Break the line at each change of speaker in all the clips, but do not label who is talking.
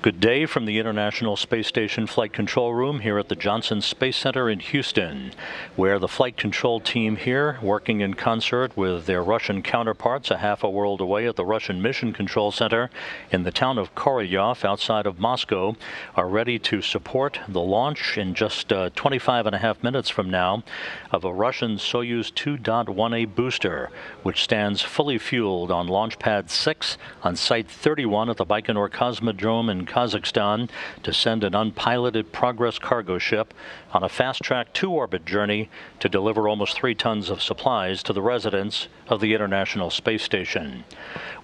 Good day from the International Space Station Flight Control Room here at the Johnson Space Center in Houston, where the flight control team here, working in concert with their Russian counterparts a half a world away at the Russian Mission Control Center in the town of Korolyov outside of Moscow, are ready to support the launch in just 25.5 minutes from now of a Russian Soyuz 2.1A booster, which stands fully fueled on Launch Pad 6 on Site 31 at the Baikonur Cosmodrome in Kazakhstan to send an unpiloted Progress cargo ship on a fast-track two-orbit journey to deliver almost 3 tons of supplies to the residents of the International Space Station.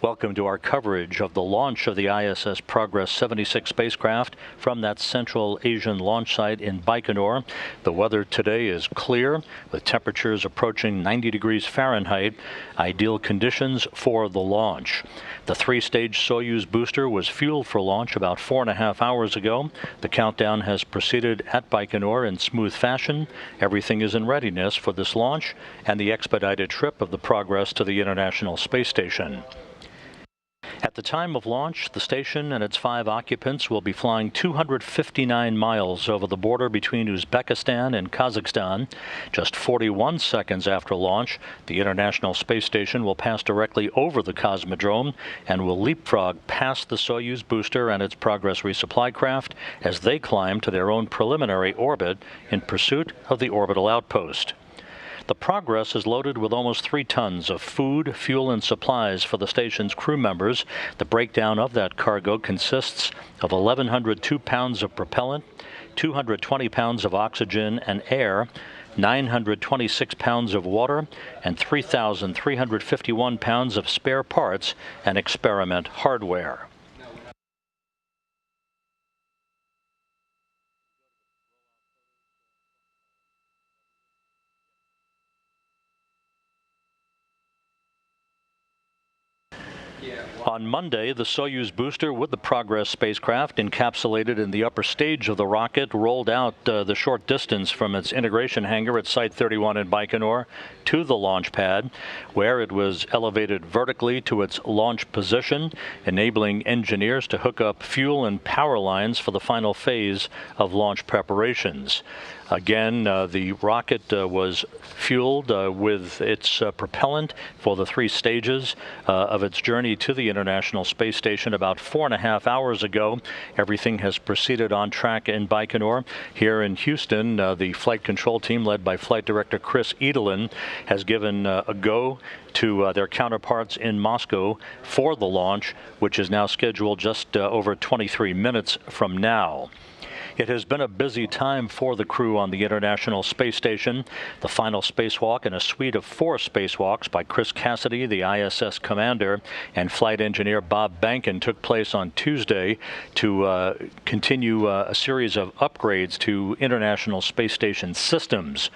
Welcome to our coverage of the launch of the ISS Progress 76 spacecraft from that Central Asian launch site in Baikonur. The weather today is clear, with temperatures approaching 90 degrees Fahrenheit, ideal conditions for the launch. The 3-stage Soyuz booster was fueled for launch about 4.5 hours ago. The countdown has proceeded at Baikonur in smooth fashion. Everything is in readiness for this launch and the expedited trip of the Progress to the International Space Station. At the time of launch, the station and its 5 occupants will be flying 259 miles over the border between Uzbekistan and Kazakhstan. Just 41 seconds after launch, the International Space Station will pass directly over the Cosmodrome and will leapfrog past the Soyuz booster and its Progress resupply craft as they climb to their own preliminary orbit in pursuit of the orbital outpost. The Progress is loaded with almost 3 tons of food, fuel, and supplies for the station's crew members. The breakdown of that cargo consists of 1,102 pounds of propellant, 220 pounds of oxygen and air, 926 pounds of water, and 3,351 pounds of spare parts and experiment hardware. On Monday, the Soyuz booster with the Progress spacecraft, encapsulated in the upper stage of the rocket, rolled out the short distance from its integration hangar at Site 31 in Baikonur to the launch pad, where it was elevated vertically to its launch position, enabling engineers to hook up fuel and power lines for the final phase of launch preparations. Again, the rocket was fueled with its propellant for the 3 stages of its journey to the International Space Station about 4.5 hours ago. Everything has proceeded on track in Baikonur. Here in Houston, the flight control team, led by Flight Director Chris Edelin, has given a go to their counterparts in Moscow for the launch, which is now scheduled just over 23 minutes from now. It has been a busy time for the crew on the International Space Station. The final spacewalk in a suite of 4 spacewalks by Chris Cassidy, the ISS commander, and flight engineer Bob Bankin took place on Tuesday to continue a series of upgrades to International Space Station systems.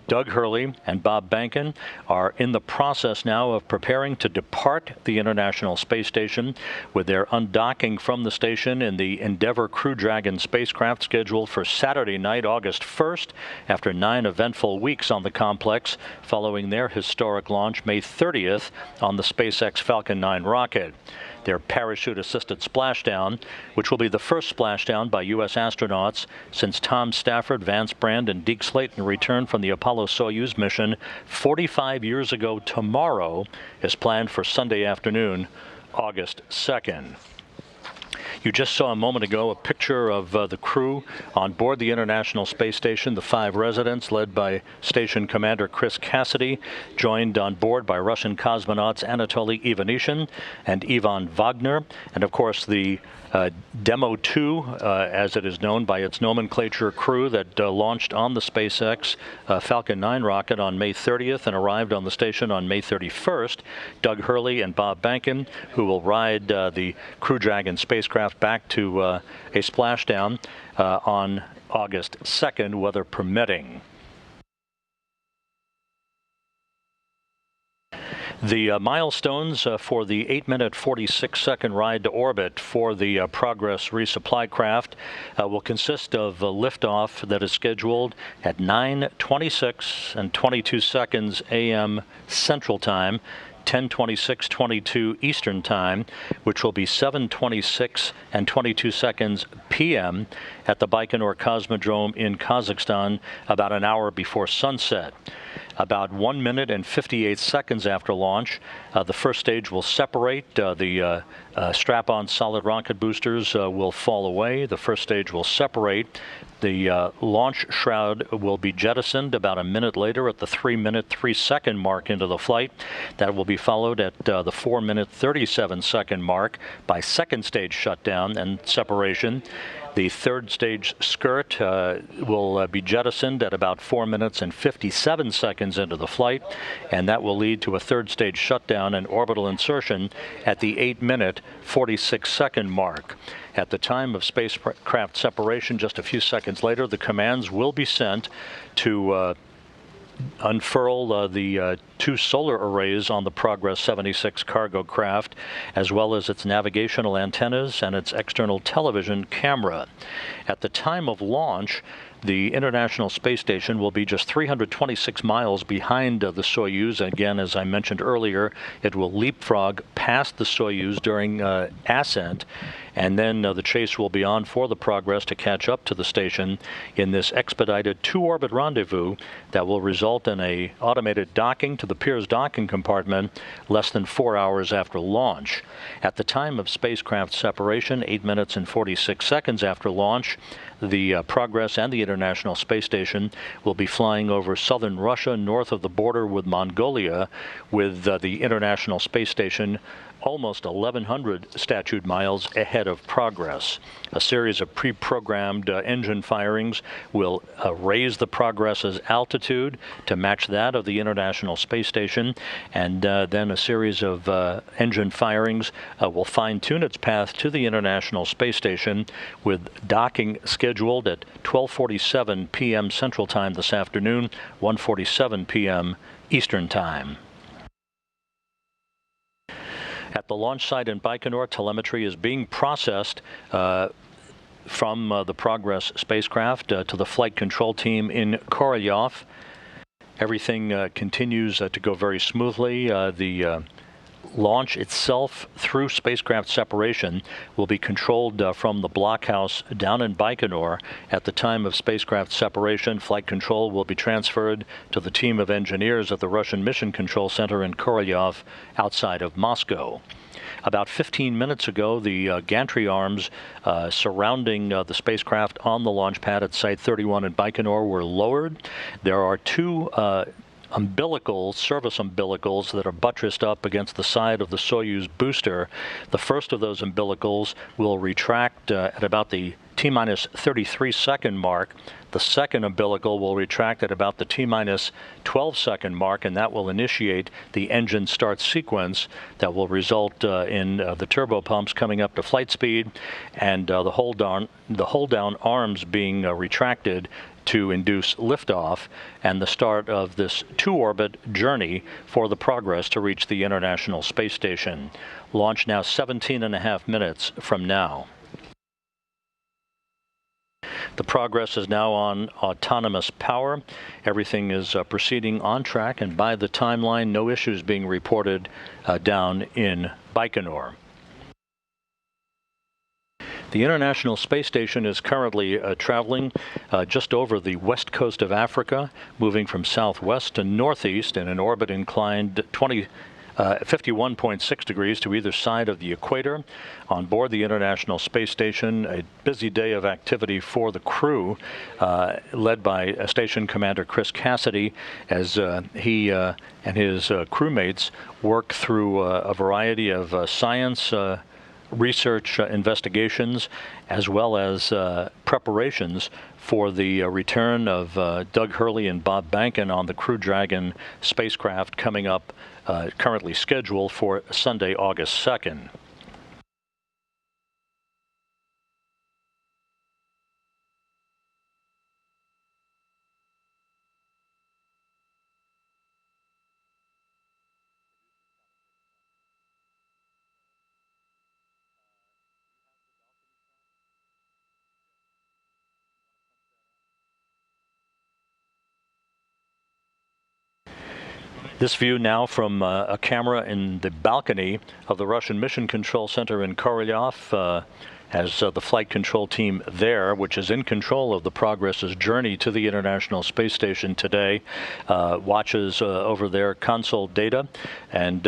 Doug Hurley and Bob Bankin are in the process now of preparing to depart the International Space Station, with their undocking from the station in the Endeavour Crew Dragon spacecraft scheduled for Saturday night, August 1st, after 9 eventful weeks on the complex, following their historic launch May 30th on the SpaceX Falcon 9 rocket. Their parachute-assisted splashdown, which will be the first splashdown by U.S. astronauts since Tom Stafford, Vance Brand, and Deke Slayton returned from the Apollo-Soyuz mission 45 years ago tomorrow, is planned for Sunday afternoon, August 2nd. You just saw a moment ago a picture of the crew on board the International Space Station, the 5 residents led by Station Commander Chris Cassidy, joined on board by Russian cosmonauts Anatoly Ivanishin and Ivan Wagner, and of course the Demo 2, as it is known by its nomenclature, crew that launched on the SpaceX Falcon 9 rocket on May 30th and arrived on the station on May 31st, Doug Hurley and Bob Bankin, who will ride the Crew Dragon spacecraft back to a splashdown on August 2nd, weather permitting. The milestones for the 8-minute 46-second ride to orbit for the Progress resupply craft will consist of a liftoff that is scheduled at 9:26 and 22 seconds a.m. Central Time, 10:26:22 Eastern Time, which will be 7:26 and 22 seconds p.m. at the Baikonur Cosmodrome in Kazakhstan, about an hour before sunset. About 1 minute and 58 seconds after launch, the first stage will separate. The strap-on solid rocket boosters will fall away. The first stage will separate. The launch shroud will be jettisoned about a minute later at the 3-minute 3-second mark into the flight. That will be followed at the 4-minute 37-second mark by second stage shutdown and separation. The third stage skirt will be jettisoned at about 4 minutes and 57 seconds into the flight, and that will lead to a third stage shutdown and orbital insertion at the 8-minute 46-second mark. At the time of spacecraft separation, just a few seconds later, the commands will be sent to unfurl the two solar arrays on the Progress 76 cargo craft, as well as its navigational antennas and its external television camera. At the time of launch, the International Space Station will be just 326 miles behind the Soyuz. Again, as I mentioned earlier, it will leapfrog past the Soyuz during ascent, and then the chase will be on for the Progress to catch up to the station in this expedited two-orbit rendezvous that will result in a automated docking to the Pirs docking compartment less than 4 hours after launch. At the time of spacecraft separation, 8 minutes and 46 seconds after launch, the Progress and the International Space Station will be flying over southern Russia, north of the border with Mongolia, with the International Space Station almost 1,100 statute miles ahead of Progress. A series of pre-programmed engine firings will raise the Progress's altitude to match that of the International Space Station, and then a series of engine firings will fine-tune its path to the International Space Station, with docking scheduled at 12:47 p.m. Central Time this afternoon, 1:47 p.m. Eastern Time. At the launch site in Baikonur, telemetry is being processed from the Progress spacecraft to the flight control team in Korolyov. Everything continues to go very smoothly. The launch itself through spacecraft separation will be controlled from the blockhouse down in Baikonur. At the time of spacecraft separation, flight control will be transferred to the team of engineers at the Russian Mission Control Center in Korolyov outside of Moscow. About 15 minutes ago, the gantry arms surrounding the spacecraft on the launch pad at Site 31 in Baikonur were lowered. There are two service umbilicals that are buttressed up against the side of the Soyuz booster. The first of those umbilicals will retract at about the T-minus 33-second mark. The second umbilical will retract at about the T-minus 12-second mark, and that will initiate the engine start sequence that will result in the turbopumps coming up to flight speed, and the hold down arms being retracted to induce liftoff and the start of this two-orbit journey for the Progress to reach the International Space Station. Launch now 17.5 minutes from now. The Progress is now on autonomous power. Everything is proceeding on track, and by the timeline, no issues being reported down in Baikonur. The International Space Station is currently traveling just over the west coast of Africa, moving from southwest to northeast in an orbit inclined 51.6 degrees to either side of the equator. On board the International Space Station, a busy day of activity for the crew, led by Station Commander Chris Cassidy, as he and his crewmates work through a variety of science research investigations, as well as preparations for the return of Doug Hurley and Bob Bankin on the Crew Dragon spacecraft coming up, currently scheduled for Sunday, August 2nd. This view now from a camera in the balcony of the Russian Mission Control Center in Korolyov. As the flight control team there, which is in control of the Progress's journey to the International Space Station today, watches over their console data and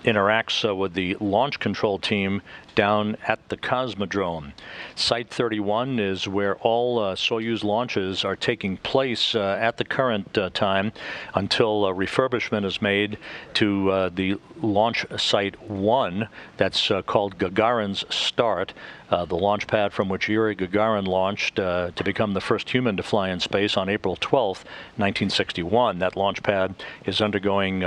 interacts with the launch control team down at the Cosmodrome. Site 31 is where all Soyuz launches are taking place at the current time until refurbishment is made to the launch site 1. That's called Gagarin's Start, the launch pad from which Yuri Gagarin launched to become the first human to fly in space on April 12th, 1961. That launch pad is undergoing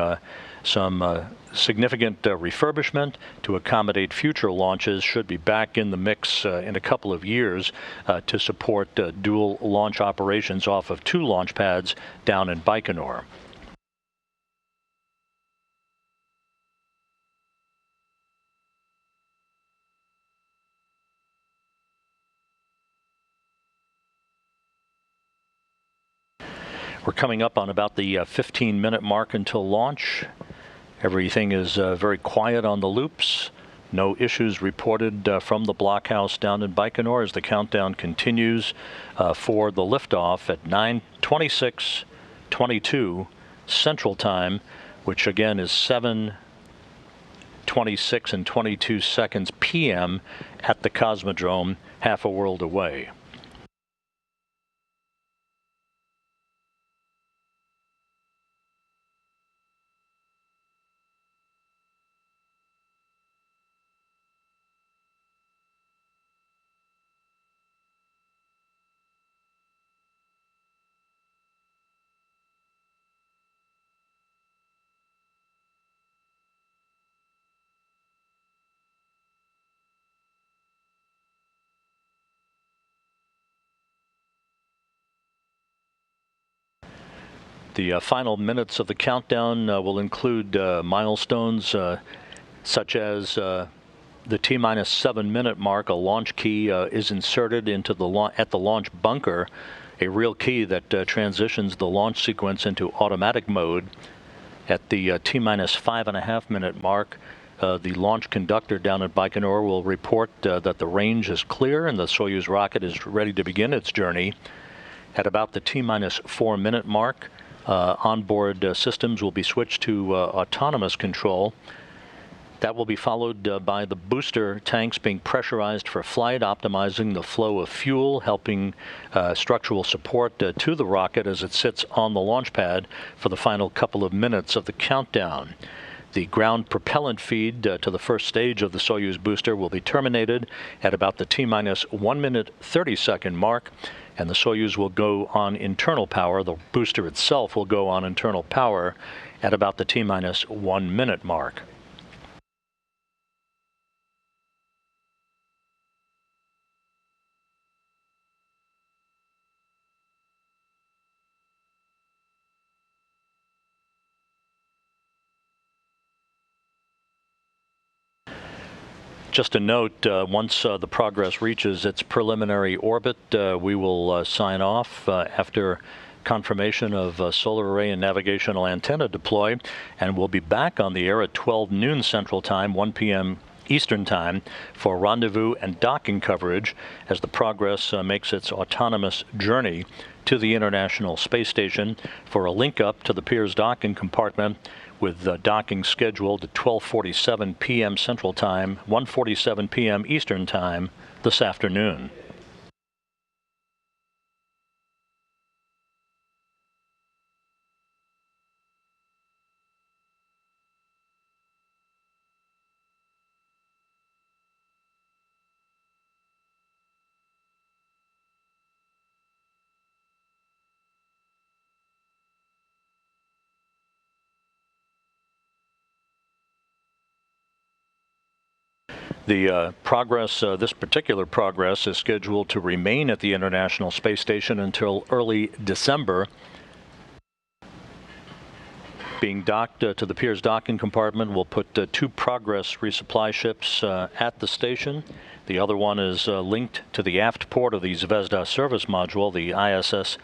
some significant refurbishment to accommodate future launches. Should be back in the mix in a couple of years to support dual launch operations off of 2 launch pads down in Baikonur. We're coming up on about the 15-minute mark until launch. Everything is very quiet on the loops. No issues reported from the blockhouse down in Baikonur as the countdown continues for the liftoff at 9:26:22 Central Time, which again is 7:26 and 22 seconds p.m. at the Cosmodrome, half a world away. The final minutes of the countdown will include milestones such as the T-minus 7-minute mark. A launch key is inserted into at the launch bunker, a real key that transitions the launch sequence into automatic mode. At the T-minus 5.5-minute mark, the launch conductor down at Baikonur will report that the range is clear and the Soyuz rocket is ready to begin its journey. At about the T-minus 4-minute mark, onboard systems will be switched to autonomous control. That will be followed by the booster tanks being pressurized for flight, optimizing the flow of fuel, helping structural support to the rocket as it sits on the launch pad for the final couple of minutes of the countdown. The ground propellant feed to the first stage of the Soyuz booster will be terminated at about the T-minus 1-minute 30-second mark, and the Soyuz will go on internal power. The booster itself will go on internal power at about the T-minus 1-minute mark. Just a note, once the Progress reaches its preliminary orbit, we will sign off after confirmation of solar array and navigational antenna deploy, and we'll be back on the air at 12 noon Central Time, 1 p.m. Eastern Time, for rendezvous and docking coverage as the Progress makes its autonomous journey to the International Space Station for a link up to the Pirs docking compartment, with docking scheduled at 12:47 p.m. Central Time, 1:47 p.m. Eastern Time this afternoon. The Progress, this particular Progress, is scheduled to remain at the International Space Station until early December. Being docked to the Pirs docking compartment, we'll put 2 Progress resupply ships at the station. The other one is linked to the aft port of the Zvezda service module, the ISS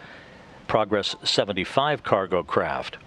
Progress 75 cargo craft.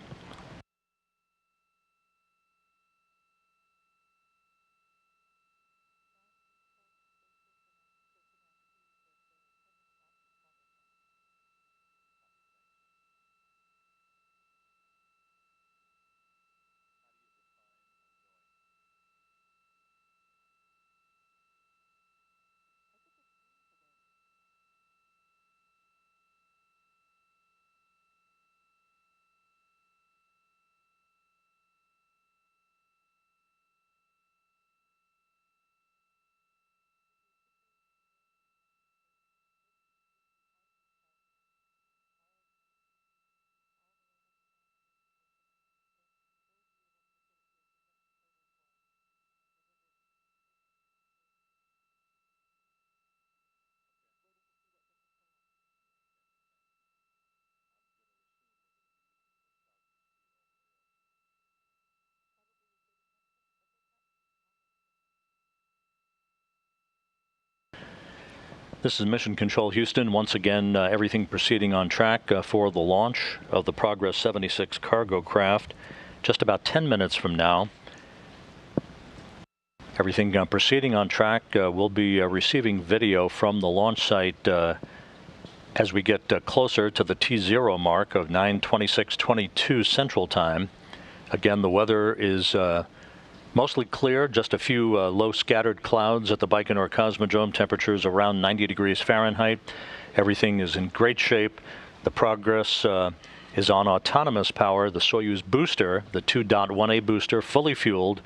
This is Mission Control Houston. Once again, everything proceeding on track for the launch of the Progress 76 cargo craft just about 10 minutes from now. Everything proceeding on track. We'll be receiving video from the launch site as we get closer to the T0 mark of 9:26:22 Central Time. Again, the weather is mostly clear, just a few low scattered clouds at the Baikonur Cosmodrome. Temperatures around 90 degrees Fahrenheit. Everything is in great shape. The Progress is on autonomous power. The Soyuz booster, the 2.1A booster, fully fueled,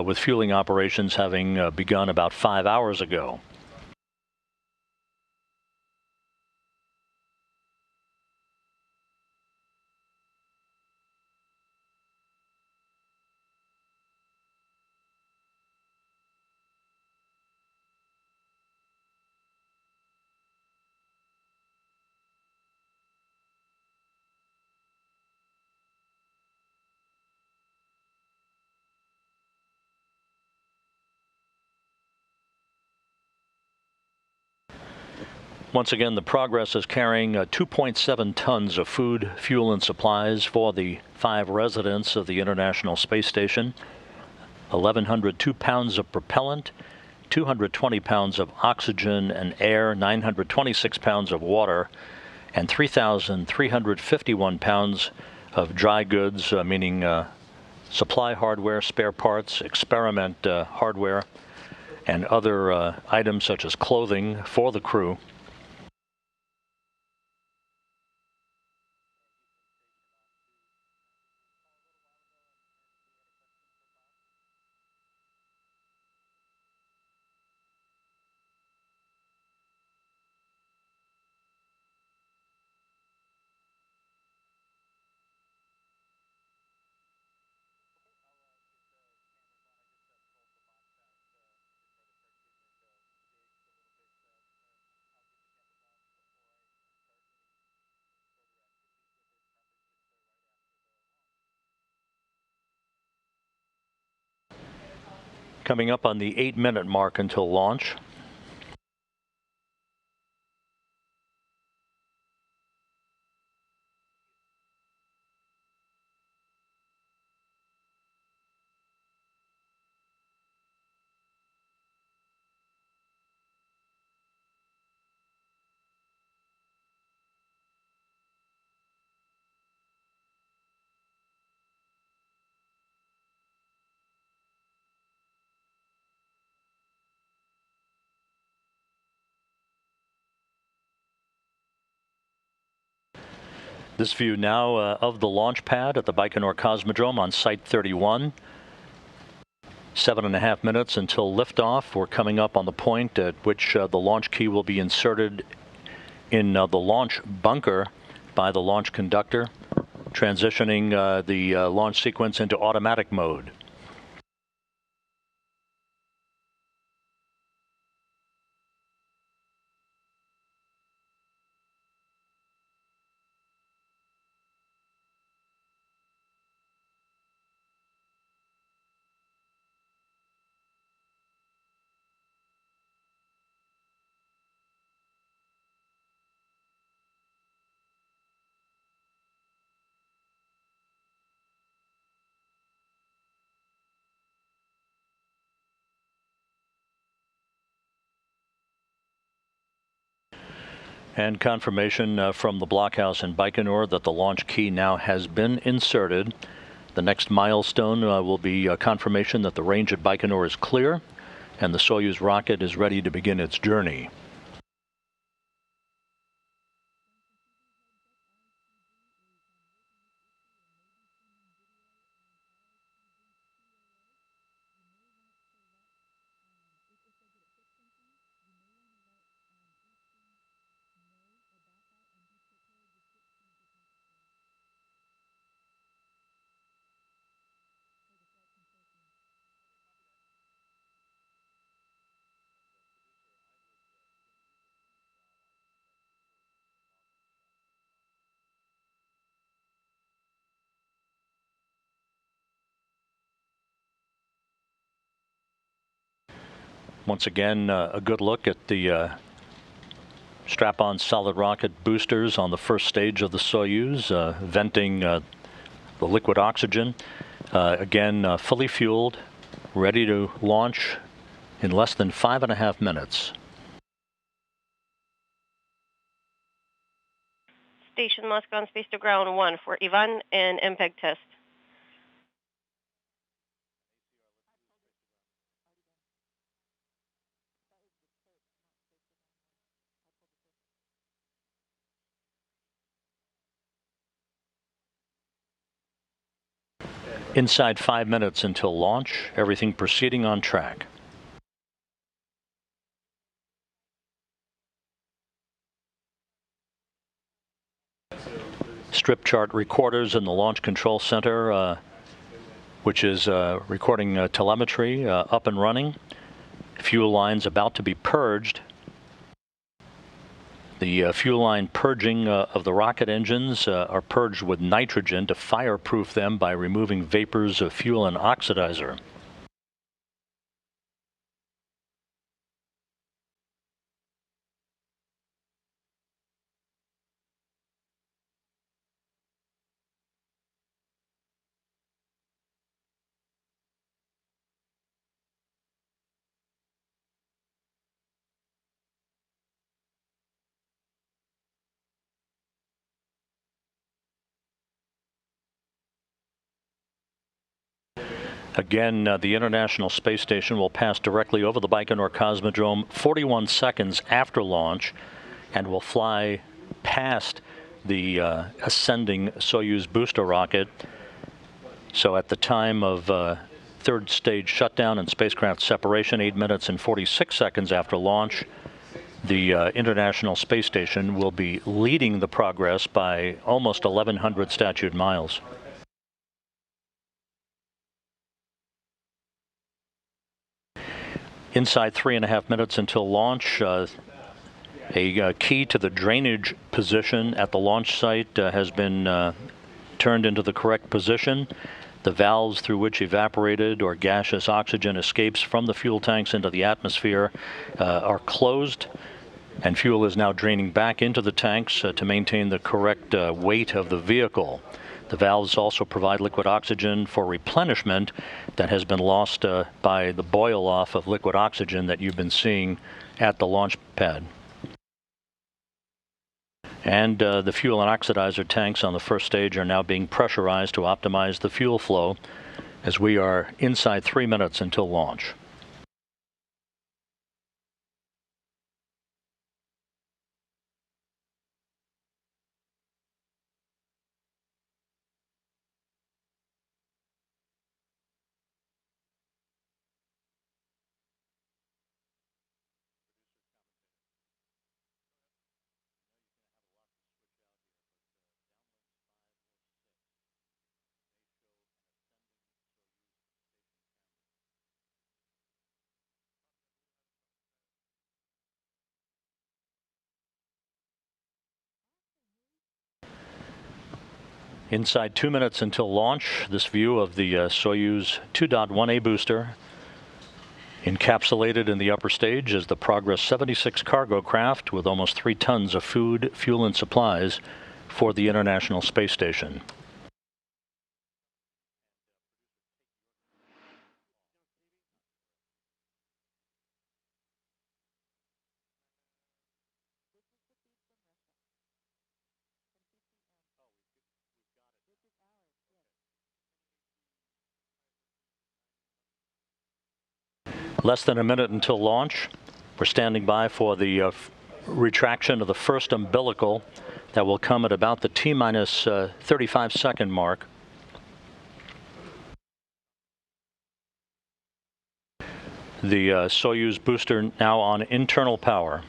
with fueling operations having begun about 5 hours ago. Once again, the Progress is carrying 2.7 tons of food, fuel, and supplies for the 5 residents of the International Space Station, 1,102 pounds of propellant, 220 pounds of oxygen and air, 926 pounds of water, and 3,351 pounds of dry goods, meaning supply hardware, spare parts, experiment hardware, and other items such as clothing for the crew. Coming up on the 8-minute mark until launch. This view now of the launch pad at the Baikonur Cosmodrome on Site 31. 7.5 minutes until liftoff. We're coming up on the point at which the launch key will be inserted in the launch bunker by the launch conductor, transitioning the launch sequence into automatic mode. And confirmation from the blockhouse in Baikonur that the launch key now has been inserted. The next milestone will be confirmation that the range at Baikonur is clear and the Soyuz rocket is ready to begin its journey. Once again, a good look at the strap-on solid rocket boosters on the first stage of the Soyuz, venting the liquid oxygen. Again, fully fueled, ready to launch in less than 5.5 minutes.
Station Moscow on space to ground 1 for Ivan and MPEG test.
Inside 5 minutes until launch, everything proceeding on track. Strip chart recorders in the Launch Control Center, which is recording telemetry, up and running. Fuel lines about to be purged. The fuel line purging of the rocket engines are purged with nitrogen to fireproof them by removing vapors of fuel and oxidizer. Again, the International Space Station will pass directly over the Baikonur Cosmodrome 41 seconds after launch and will fly past the ascending Soyuz booster rocket. So at the time of third stage shutdown and spacecraft separation, 8 minutes and 46 seconds after launch, the International Space Station will be leading the Progress by almost 1,100 statute miles. Inside 3.5 minutes until launch, a key to the drainage position at the launch site has been turned into the correct position. The valves through which evaporated or gaseous oxygen escapes from the fuel tanks into the atmosphere are closed, and fuel is now draining back into the tanks to maintain the correct weight of the vehicle. The valves also provide liquid oxygen for replenishment that has been lost by the boil-off of liquid oxygen that you've been seeing at the launch pad. And the fuel and oxidizer tanks on the first stage are now being pressurized to optimize the fuel flow as we are inside 3 minutes until launch. Inside 2 minutes until launch, this view of the Soyuz 2.1A booster. Encapsulated in the upper stage is the Progress 76 cargo craft with almost 3 tons of food, fuel, and supplies for the International Space Station. Less than a minute until launch. We're standing by for the retraction of the first umbilical that will come at about the T-minus 35-second mark. The Soyuz booster now on internal power.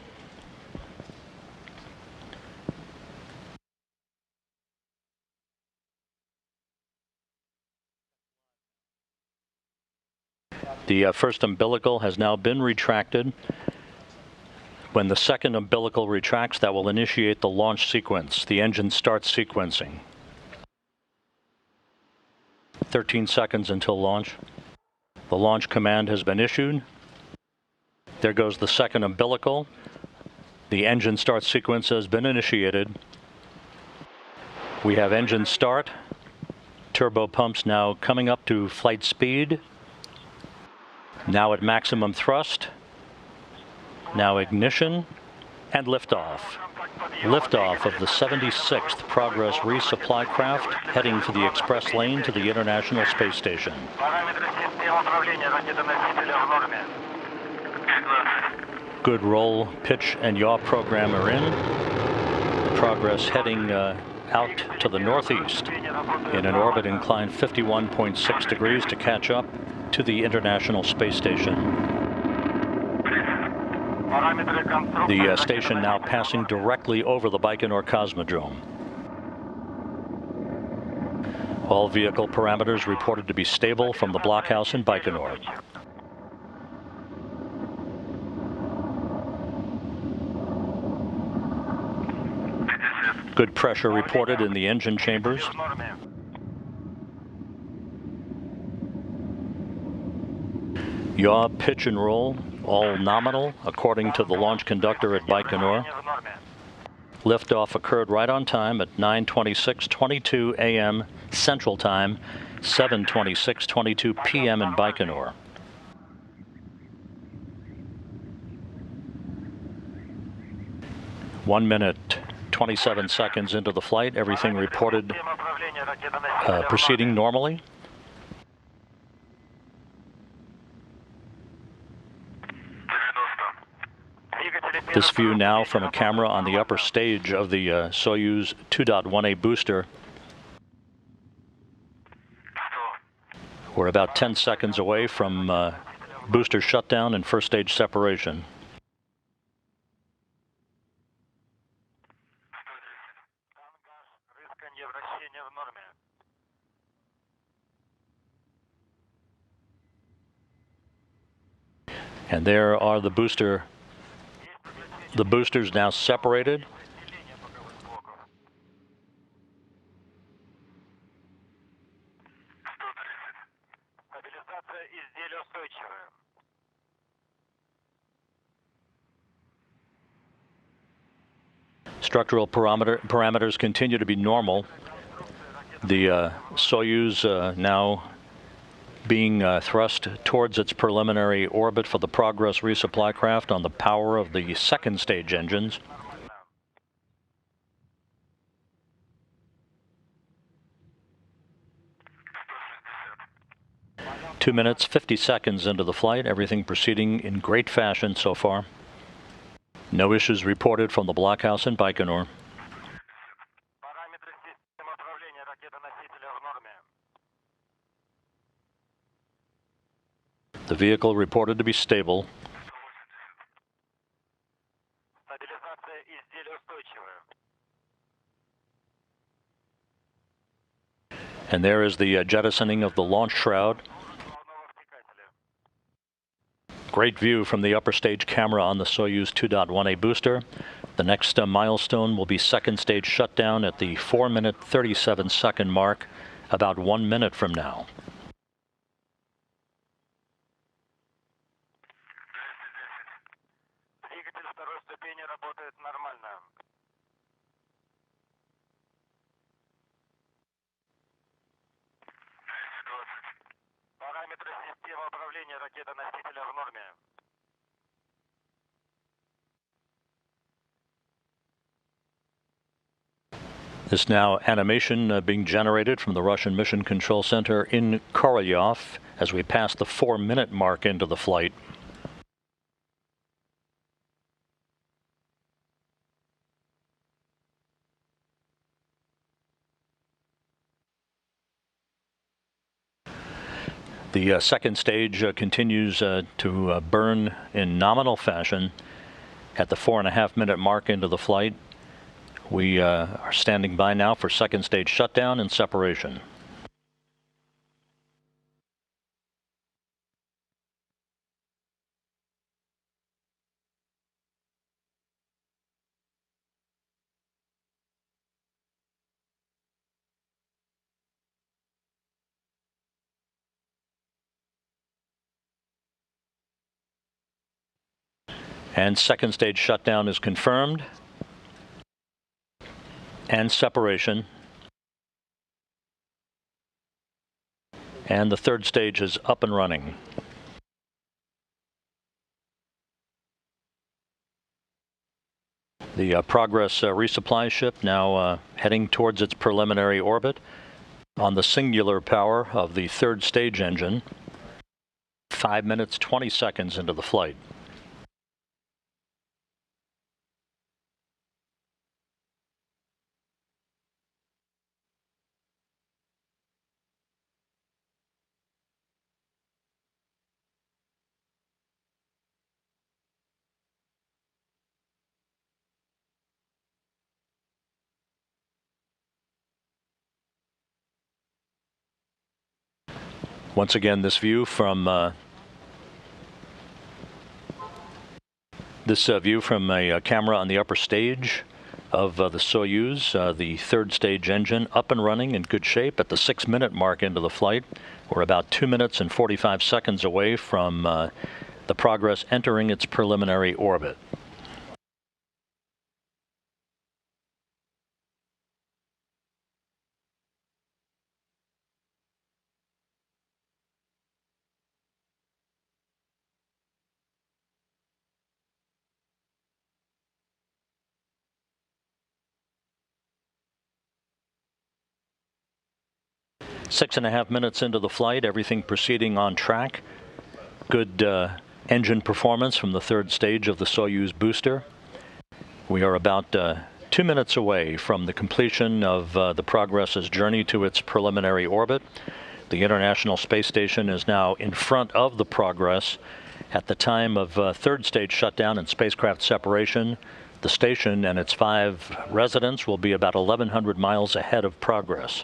The first umbilical has now been retracted. When the second umbilical retracts, that will initiate the launch sequence. The engine starts sequencing. 13 seconds until launch. The launch command has been issued. There goes the second umbilical. The engine start sequence has been initiated. We have engine start. Turbo pumps now coming up to flight speed. Now at maximum thrust. Now ignition and liftoff. Liftoff of the 76th Progress Resupply craft heading for the express lane to the International Space Station. Good roll, pitch, and yaw program are in. The Progress heading out to the northeast in an orbit inclined 51.6 degrees to catch up to the International Space Station. The station now passing directly over the Baikonur Cosmodrome. All vehicle parameters reported to be stable from the blockhouse in Baikonur. Good pressure reported in the engine chambers. Yaw, pitch, and roll, all nominal, according to the launch conductor at Baikonur. Liftoff occurred right on time at 9:26:22 a.m. Central Time, 7:26:22 p.m. in Baikonur. One minute, 27 seconds into the flight, everything reported proceeding normally. This view now from a camera on the upper stage of the Soyuz 2.1A booster. We're about 10 seconds away from booster shutdown and first stage separation. And there are the boosters now separated. Structural parameters continue to be normal. The Soyuz now being thrust towards its preliminary orbit for the Progress resupply craft on the power of the second stage engines. Two minutes, 50 seconds into the flight, everything proceeding in great fashion so far. No issues reported from the blockhouse in Baikonur. The vehicle reported to be stable. And there is the jettisoning of the launch shroud. Great view from the upper stage camera on the Soyuz 2.1A booster. The next milestone will be second stage shutdown at the 4-minute 37-second mark, about 1 minute from now. This now animation being generated from the Russian Mission Control Center in Korolyov as we pass the 4-minute mark into the flight. The second stage continues to burn in nominal fashion at the 4.5-minute mark into the flight. We are standing by now for second stage shutdown and separation. And second stage shutdown is confirmed. And separation. And the third stage is up and running. The Progress resupply ship now heading towards its preliminary orbit on the singular power of the third stage engine. 5 minutes, 20 seconds into the flight. Once again, this view from a camera on the upper stage of the Soyuz, the third stage engine up and running in good shape at the 6-minute mark into the flight. We're about 2 minutes and 45 seconds away from the Progress entering its preliminary orbit. Six and a half minutes into the flight, everything proceeding on track. Good engine performance from the third stage of the Soyuz booster. We are about 2 minutes away from the completion of the Progress's journey to its preliminary orbit. The International Space Station is now in front of the Progress. At the time of third stage shutdown and spacecraft separation, the station and its 5 residents will be about 1,100 miles ahead of Progress.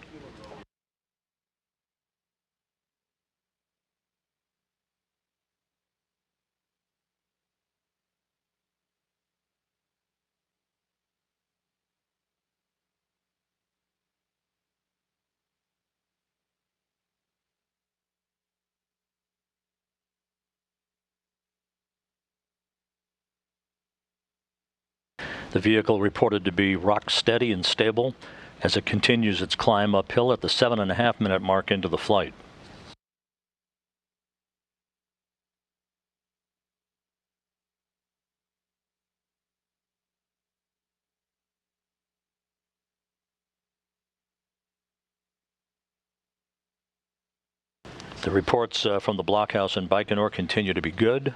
The vehicle reported to be rock steady and stable as it continues its climb uphill at the 7.5-minute mark into the flight. The reports from the blockhouse in Baikonur continue to be good.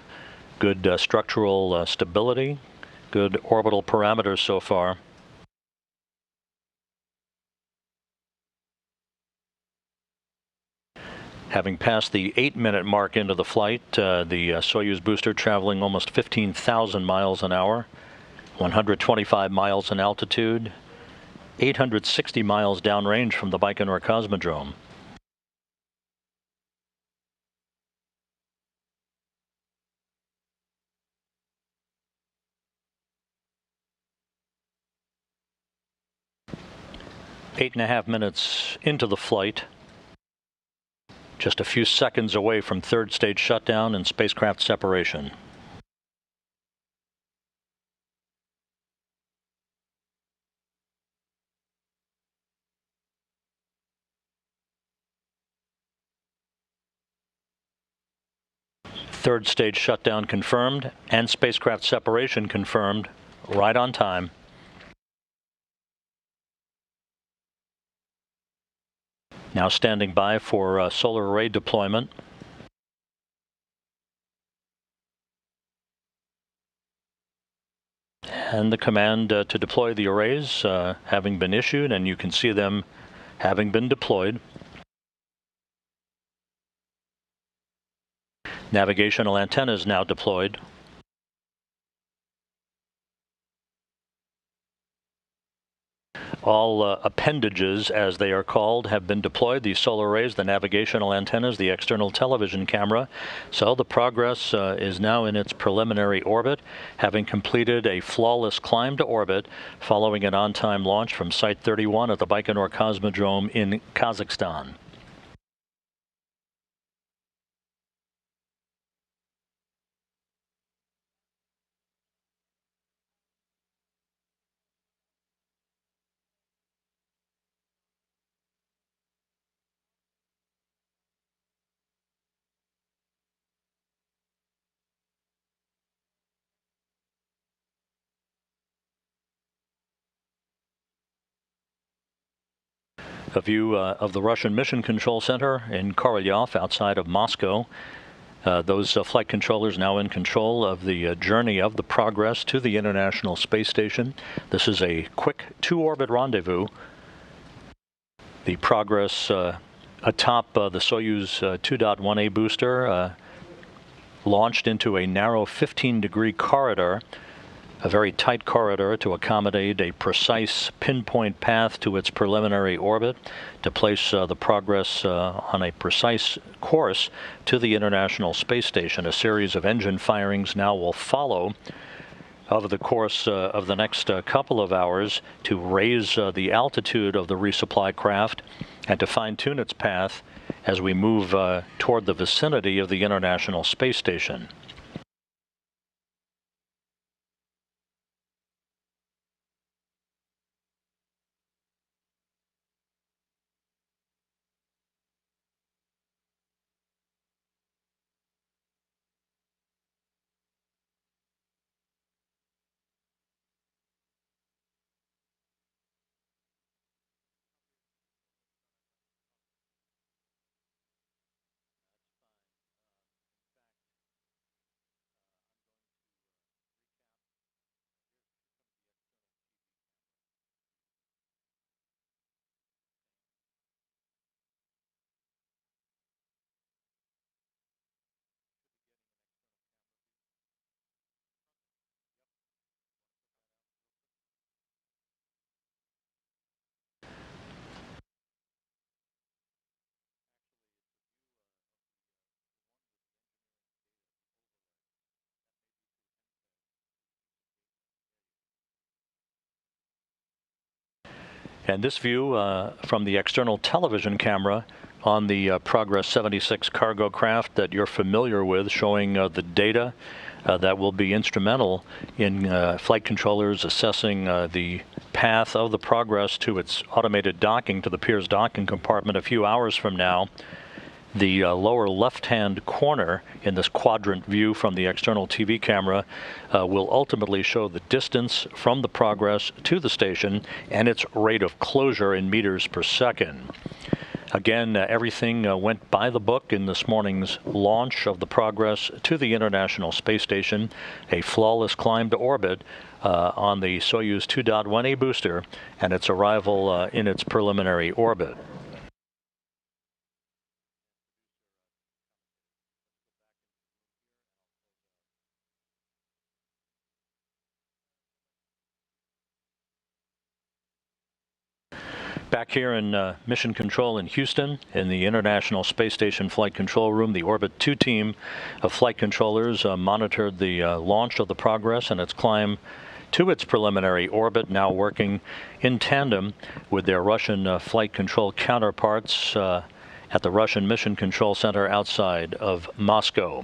Good structural stability. Good orbital parameters so far. Having passed the 8-minute mark into the flight, the Soyuz booster traveling almost 15,000 miles an hour, 125 miles in altitude, 860 miles downrange from the Baikonur Cosmodrome. Eight and a half minutes into the flight, just a few seconds away from third stage shutdown and spacecraft separation. Third stage shutdown confirmed and spacecraft separation confirmed, right on time. Now standing by for solar array deployment. And the command to deploy the arrays having been issued, and you can see them having been deployed. Navigational antennas now deployed. All appendages, as they are called, have been deployed. The solar arrays, the navigational antennas, the external television camera. So the Progress is now in its preliminary orbit, having completed a flawless climb to orbit following an on-time launch from Site 31 at the Baikonur Cosmodrome in Kazakhstan. A view of the Russian Mission Control Center in Korolyov outside of Moscow. Those flight controllers now in control of the journey of the Progress to the International Space Station. This is a quick two-orbit rendezvous. The Progress atop the Soyuz 2.1A booster launched into a narrow 15-degree corridor, a very tight corridor to accommodate a precise pinpoint path to its preliminary orbit, to place the Progress on a precise course to the International Space Station. A series of engine firings now will follow over the course of the next couple of hours to raise the altitude of the resupply craft and to fine-tune its path as we move toward the vicinity of the International Space Station. And this view from the external television camera on the Progress 76 cargo craft that you're familiar with, showing the data that will be instrumental in flight controllers assessing the path of the Progress to its automated docking to the Piers docking compartment a few hours from now. The lower left-hand corner in this quadrant view from the external TV camera will ultimately show the distance from the Progress to the station and its rate of closure in meters per second. Again, everything went by the book in this morning's launch of the Progress to the International Space Station, a flawless climb to orbit on the Soyuz 2.1A booster, and its arrival in its preliminary orbit. Back here in Mission Control in Houston, in the International Space Station Flight Control Room, the Orbit 2 team of flight controllers monitored the launch of the Progress and its climb to its preliminary orbit, now working in tandem with their Russian flight control counterparts at the Russian Mission Control Center outside of Moscow.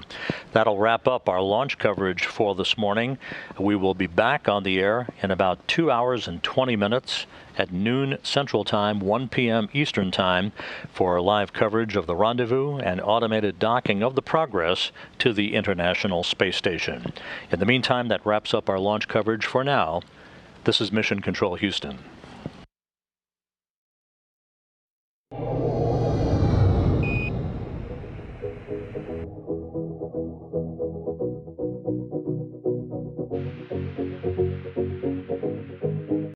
That'll wrap up our launch coverage for this morning. We will be back on the air in about 2 hours and 20 minutes at noon Central Time, 1 p.m. Eastern Time, for live coverage of the rendezvous and automated docking of the Progress to the International Space Station. In the meantime, that wraps up our launch coverage for now. This is Mission Control Houston.